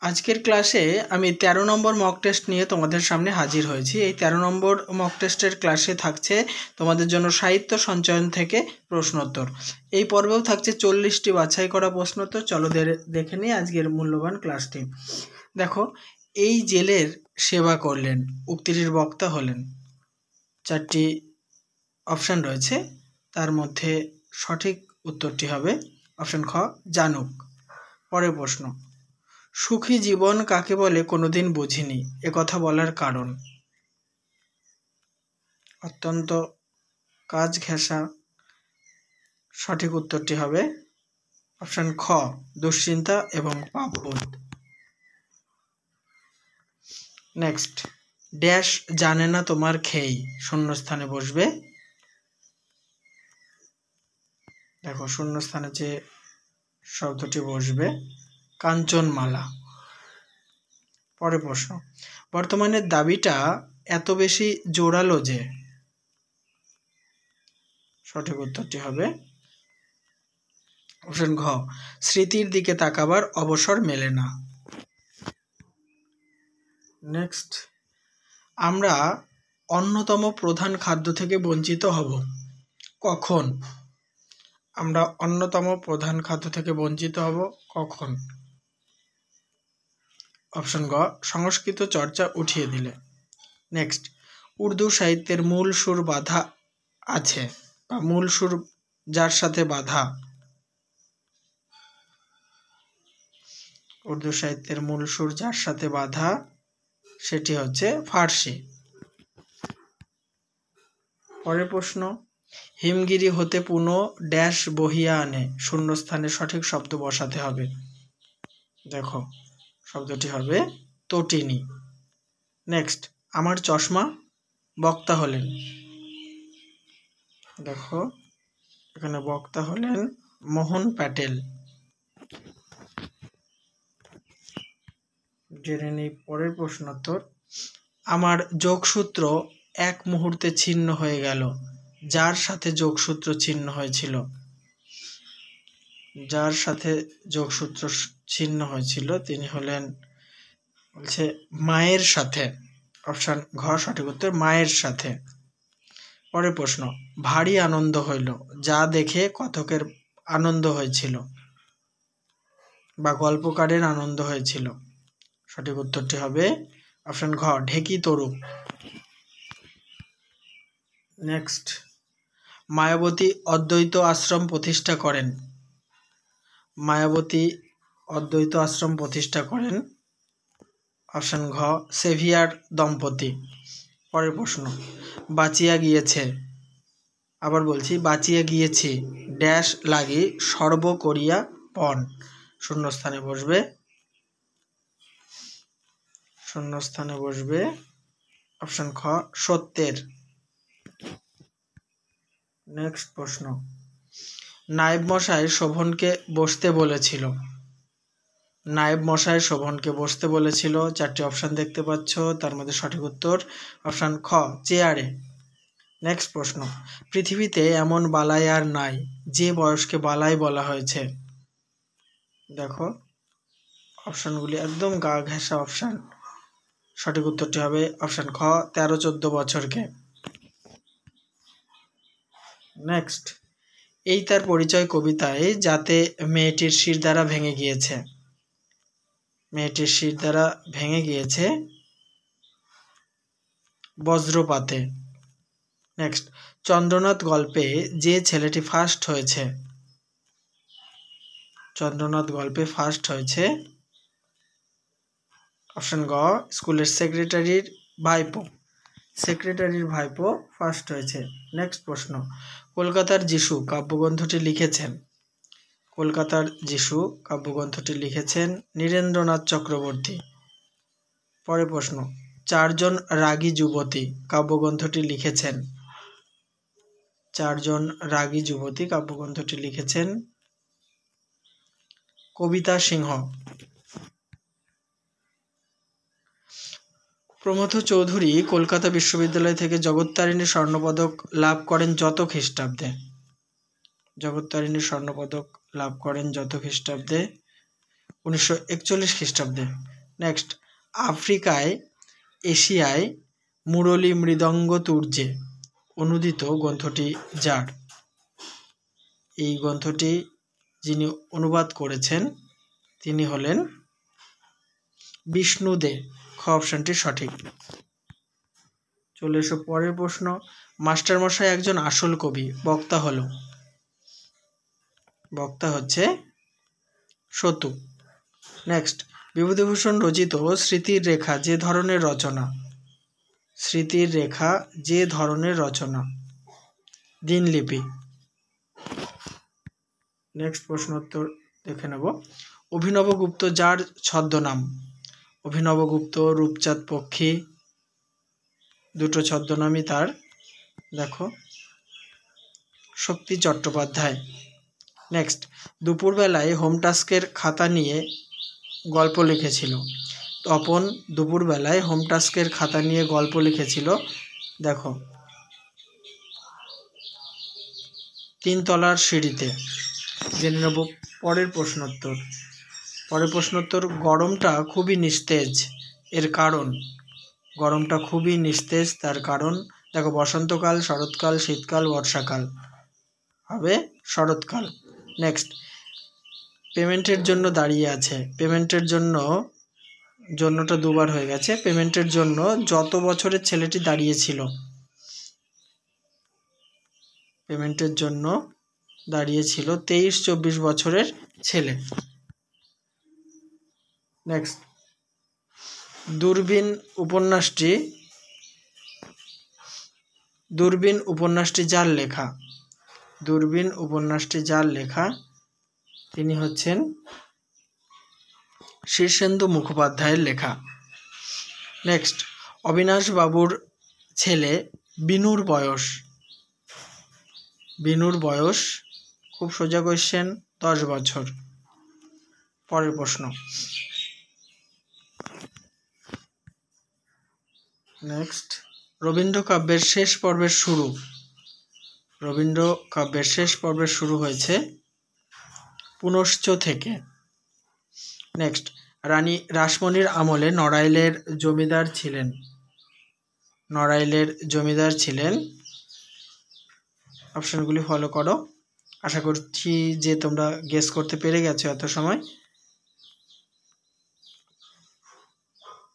আজকের ক্লাসে আমি 13 নম্বর মক টেস্ট নিয়ে তোমাদের সামনে হাজির হয়েছি। এই 13 নম্বর মক টেস্টের ক্লাসে থাকছে তোমাদের জন্য সাহিত্য সঞ্চয়ন থেকে প্রশ্নোত্তর। এই পর্বেও থাকছে 40টি বাছাই করা প্রশ্নোত্তর। চলো দেখে নিই আজকের মূল্যবান ক্লাসটি। দেখো, এই জেলের সেবা করলেন, উক্তিটির বক্তা হলেন। 4টি অপশান রয়েছে, তার মধ্যে সঠিক উত্তরটি হবে অপশান খ, জানুক। পরের প্রশ্ন, সুখী জীবন কাকে বলে কোনোদিন বুঝিনি, একথা বলার কারণ? অত্যন্ত কাজ ঘেঁষা। সঠিক উত্তরটি হবে অপশান খ, দুশ্চিন্তা এবং পাপবোধ। নেক্সট, ড্যাশ জানে না তোমার খেই, শূন্যস্থানে বসবে। দেখো, শূন্যস্থানে যে শব্দটি বসবে কাঞ্চনমালা। পরের প্রশ্ন, বর্তমানের দাবিটা এত বেশি জোরালো যে? সঠিক উত্তরটি হবে অপশন ঘ, স্মৃতির দিকে তাকাবার অবসর মেলে না। নেক্সট, আমরা অন্যতম প্রধান খাদ্য থেকে বঞ্চিত হব কখন? আমরা অন্যতম প্রধান খাদ্য থেকে বঞ্চিত হব কখন? অপশন গ, সংস্কৃত চর্চা উঠিয়ে দিলে। নেক্সট, উর্দু সাহিত্যের মূল সুর বাঁধা আছে, বা মূল সুর যার সাথে বাঁধা? উর্দু সাহিত্যের মূল সুর যার সাথে বাঁধা সেটি হচ্ছে ফার্সি। পরের প্রশ্ন, হিমগিরি হতে পুনঃ ড্যাশ বহিয়া আনে, শূন্যস্থানে সঠিক শব্দ বসাতে হবে। দেখো, শব্দটি হবে তটিনী। নেক্সট, আমার চশমা, বক্তা হলেন। দেখো, এখানে বক্তা হলেন মোহন প্যাটেল। জেনে নেই পরের প্রশ্নোত্তর। আমার যোগসূত্র এক মুহূর্তে ছিন্ন হয়ে গেল, যার সাথে যোগসূত্র ছিন্ন হয়েছিল? যার সাথে যোগসূত্র ছিন্ন হয়েছিল তিনি হলেন, বলছে মায়ের সাথে। অপশন ঘ সঠিক উত্তর, মায়ের সাথে। পরের প্রশ্ন, ভারী আনন্দ হইল, যা দেখে কথকের আনন্দ হয়েছিল বা গল্পকারের আনন্দ হয়েছিল? সঠিক উত্তরটি হবে অপশন ঘ, ঢেকি তরু। নেক্সট, মায়াবতী অদ্বৈত আশ্রম প্রতিষ্ঠা করেন। মায়াবতী অদ্বৈত আশ্রম প্রতিষ্ঠা করেন অপশন ঘ, সেভিয়ার দম্পতি। পরের প্রশ্ন, বাঁচিয়া গিয়েছে, আবার বলছি বাঁচিয়া গিয়েছি ড্যাশ লাগি সর্ব করিয়া পণ, শূন্যস্থানে বসবে। শূন্যস্থানে বসবে অপশন খ, সত্যের। নেক্সট প্রশ্ন, নায়েব মশাই শোভনকে বসতে বলেছিল। নায়েব মশাই শোভনকে বসতে বলেছিল। 4টি অপশান দেখতে পাচ্ছ, তার মধ্যে সঠিক উত্তর অপশান খ, চেয়ারে। নেক্সট প্রশ্ন, পৃথিবীতে এমন বালাই আর নাই যে বয়সকে বালাই বলা হয়েছে। দেখো, অপশানগুলি একদম গা ঘেঁষা অপশান। সঠিক উত্তরটি হবে অপশান খ, 13-14 বছরকে। নেক্সট, এই তার পরিচয় কবিতায় যাতে মেয়েটির শির দ্বারা ভেঙে গিয়েছে। মেয়েটির শির দ্বারা ভেঙে গিয়েছে বজ্রপাতে। নেক্সট, চন্দ্রনাথ গল্পে যে ছেলেটি ফার্স্ট হয়েছে। চন্দ্রনাথ গল্পে ফার্স্ট হয়েছে অপশন গ, স্কুলের সেক্রেটারির ভাইপো। সেক্রেটারির ভাইপো ফার্স্ট হয়েছে। নেক্সট প্রশ্ন, কলকাতার যিশু কাব্যগ্রন্থটি লিখেছেন। কলকাতার যিশু কাব্যগ্রন্থটি লিখেছেন নীরেন্দ্রনাথ চক্রবর্তী। পরের প্রশ্ন, 4 জন রাগী যুবতী কাব্যগ্রন্থটি লিখেছেন। 4 জন রাগী যুবতী কাব্যগ্রন্থটি লিখেছেন কবিতা সিংহ। প্রমথ চৌধুরী কলকাতা বিশ্ববিদ্যালয় থেকে জগত্তারিণী স্বর্ণপদক লাভ করেন যত খ্রিস্টাব্দে? জগত্তারিণী স্বর্ণপদক লাভ করেন যত খ্রিস্টাব্দে? 1941 খ্রিস্টাব্দে। নেক্সট, আফ্রিকায় এশিয়ায় মুরলী মৃদঙ্গ তুর্যে অনুদিত গ্রন্থটি যার। এই গ্রন্থটি যিনি অনুবাদ করেছেন তিনি হলেন বিষ্ণু দে। খ অপশনটি সঠিক। চলে এসো পরের প্রশ্ন। মাস্টারমশাই একজন আসল কবি, বক্তা হলো, বক্তা হচ্ছে সতু। নেক্সট, বিভূতিভূষণ রচিত স্মৃতির রেখা যে ধরনের রচনা, স্মৃতির রেখা যে ধরনের রচনা, দিনলিপি। নেক্সট প্রশ্ন উত্তর দেখে নেব। অভিনবগুপ্ত যার ছদ্মনাম, অভিনবগুপ্ত, রূপচাঁদ পক্ষী, দুটো ছদ্মনামই তার। দেখো, শক্তি চট্টোপাধ্যায়। নেক্সট, দুপুরবেলায় হোম টাস্কের খাতা নিয়ে গল্প লিখেছিল। তপন দুপুরবেলায় হোম টাস্কের খাতা নিয়ে গল্প লিখেছিল। দেখো, 3 তলার সিঁড়িতে। জেনে নেব পরের প্রশ্নোত্তর। পরের প্রশ্নোত্তর, গরমটা খুবই নিস্তেজ, এর কারণ, গরমটা খুবই নিস্তেজ তার কারণ। দেখো, বসন্তকাল, শরৎকাল, শীতকাল, বর্ষাকাল, হবে শরৎকাল। নেক্সট, পেমেন্টের জন্য দাঁড়িয়ে আছে, পেমেন্টের জন্য, জন্যটা দুবার হয়ে গেছে। পেমেন্টের জন্য যত বছরের ছেলেটি দাঁড়িয়েছিল, পেমেন্টের জন্য দাঁড়িয়েছিল 23-24 বছরের ছেলে। নেক্সট, দূরবীন উপন্যাসটি যার লেখা, দূরবীন উপন্যাসটি যার লেখা তিনি হচ্ছেন শীর্ষেন্দু মুখোপাধ্যায়ের লেখা। নেক্সট, অবিনাশ বাবুর ছেলে বিনুর বয়স, বিনুর বয়স, খুব সোজা কোয়েশ্চেন, 10 বছর। পরের প্রশ্ন। নেক্সট, রবীন্দ্র কাব্যের শেষ পর্বের শুরু, রবীন্দ্র কাব্যের শেষ পর্বের শুরু হয়েছে পুনশ্চ থেকে। নেক্সট, রানী রাসমণির আমলে নড়াইলের জমিদার ছিলেন, নড়াইলের জমিদার ছিলেন। অপশনগুলি ফলো করো। আশা করছি যে তোমরা গেস করতে পেরে গেছো এত সময়।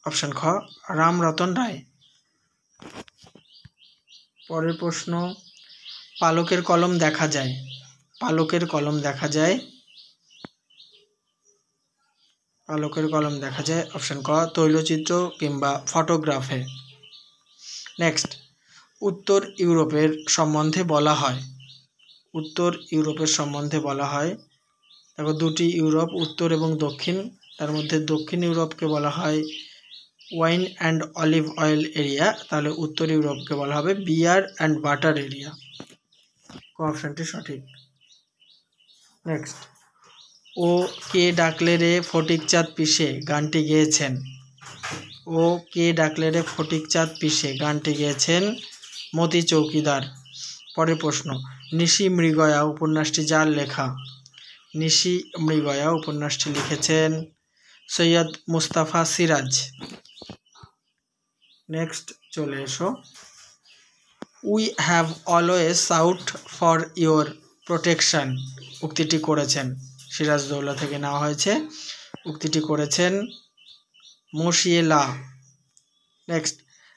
অপশন খ, রামরতন রায়। পরের প্রশ্ন, পালকের কলম দেখা যায়, পালকের কলম দেখা যায়, পালকের কলম দেখা যায়। অপশন ক, তৈলচিত্র কিংবা ফটোগ্রাফে। নেক্সট, উত্তর ইউরোপের সম্বন্ধে বলা হয়, উত্তর ইউরোপের সম্বন্ধে বলা হয়। দেখো, 2টি ইউরোপ, উত্তর এবং দক্ষিণ। তার মধ্যে দক্ষিণ ইউরোপকে বলা হয় wine and olive oil area, তাহলে উত্তর ইউরোপকে বলা হবে বিয়ার অ্যান্ড বাটার এরিয়া। অপশনটি সঠিক। নেক্সট, ও কে ডাকলে রে ফটিকচাঁদ পিসে গানটি গেয়েছেন, ও কে ডাকলে রে ফটিকচাঁদ পিসে গানটি গেয়েছেন মতি চৌকিদার। পরের প্রশ্ন, নিশি মৃগয়া উপন্যাসটি যার লেখা, নিশি মৃগয়া উপন্যাসটি লিখেছেন সৈয়দ মুস্তাফা সিরাজ। নেক্সট, চলে এসো। We have always sought for your protection উক্তিটি করেছেন, সিরাজদৌল্লা থেকে নেওয়া হয়েছে। উক্তিটি করেছেন মশিয়েলা। নেক্সট,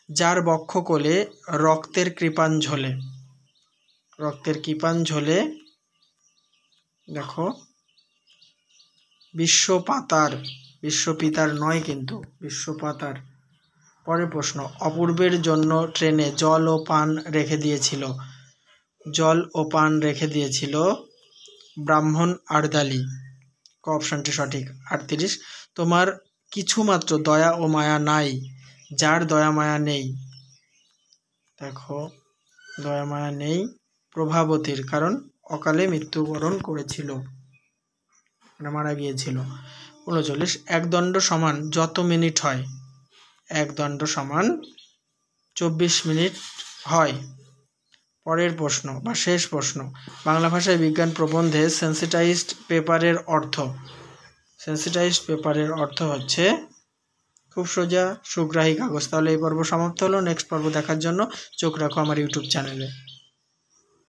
যার বক্ষকোলে রক্তের কৃপাণ ঝোলে, রক্তের কৃপাণ ঝোলে। দেখো, বিশ্বপাতার, বিশ্বপিতার নয় কিন্তু, বিশ্বপাতার। পরের প্রশ্ন, অপূর্বের জন্য ট্রেনে জল ও পান রেখে দিয়েছিল, জল ও পান রেখে দিয়েছিল ব্রাহ্মণ আর্দালি। অপশনটি সঠিক। 38, তোমার কিছুমাত্র দয়া ও মায়া নাই, যার দয়া মায়া নেই। দেখো, দয়া মায়া নেই প্রভাবতীর, কারণ অকালে মৃত্যুবরণ করেছিল, মানে মারা গিয়েছিল। 39, এক দণ্ড সমান যত মিনিট হয়, এক দণ্ড সমান 24 মিনিট হয়। পরের প্রশ্ন বা শেষ প্রশ্ন, বাংলা ভাষায় বিজ্ঞান প্রবন্ধে সেন্সিটাইজড পেপারের অর্থ, সেন্সিটাইজড পেপারের অর্থ হচ্ছে খুব সোজা সুগ্রাহী কাগজ। তাহলে এই পর্ব সমাপ্ত হলো। নেক্সট পর্ব দেখার জন্য চোখ রাখো আমার ইউটিউব চ্যানেলে।